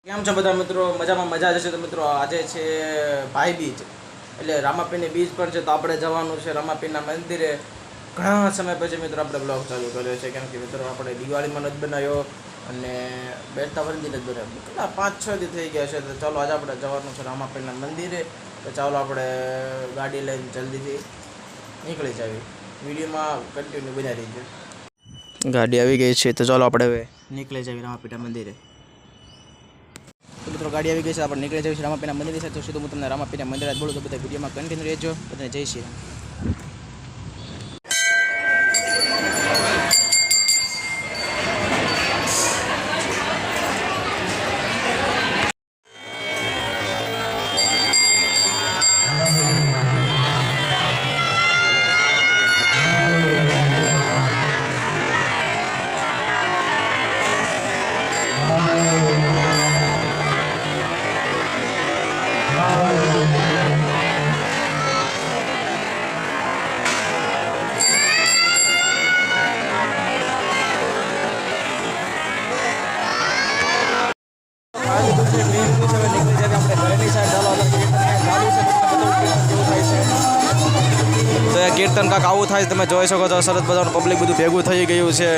કેમ છો બધા મિત્રો? મજામાં મજા જશે તો મિત્રો આજે છે ભાઈ બીજ એટલે રામાપીરની બીજ પર છે તો આપણે જવાનું છે રામાપીરના મંદિરે. ઘણા સમય પછી મિત્રો આપણે બ્લોગ ચાલુ કર્યો છે કેમ કે મિત્રો આપણે દિવાળીમાં નથી બનાવ્યો અને બેસતા વર્ષથી નથી બનાવ્યો. કેટલા 5-6 દી થઈ ગયા છે તો ચાલો આજે આપણે જવાનું છે રામાપીરના મંદિરે. તો ચાલો આપણે ગાડી લઈને જલ્દીથી નીકળી જાવી. વિડીયોમાં કન્ટિન્યુ બનાવી રહીજો. ગાડી આવી ગઈ છે તો ચાલો આપણે હવે નીકળી જાવી રામાપીરના મંદિરે. તો મિત્રો ગાડી આવી ગઈ છે આપણે નીકળી જઈએ છીએ રામાપીરના મંદિર છે. તો સીધું હું તમને રામાપીરના મંદિર જ બોલું તો બધા વિડીયોમાં કન્ટિન્યુ રહેજો. બધાને જય શ્રી રામ. તો એ કીર્તન કાંક આવું થાય તમે જોઈ શકો છો. સરસ બધાનું પબ્લિક બધું ભેગું થઈ ગયું છે.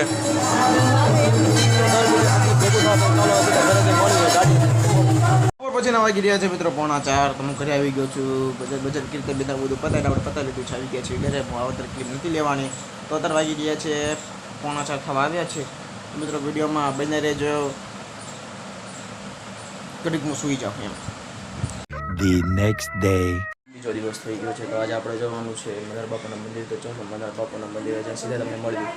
પછીના વાગી રહ્યા છે મિત્રો 3:45. તો હું ઘરે આવી ગયો છું. બજેટ કીર્તન બધા બધું પતાવીને આપણે પતાવી લીધું છે. આવી ગયા છે ઘરે. હું આવતર ક્લિપ નથી લેવાની. તો અત્યારે વાગી રહ્યા છે 3:45 થવા આવ્યા છે. મિત્રો વિડીયોમાં બને રહેજો. ઘડીક હું સૂઈ જાઉં એમ. The next day. બીજો દિવસ થઈ ગયો છે તો આજે આપણે જવાનું છે મદાર બાપાના મંદિર. તો ચાલો મદાર બાપાના મંદિરે જ્યાં સીધા તમને મળ્યું.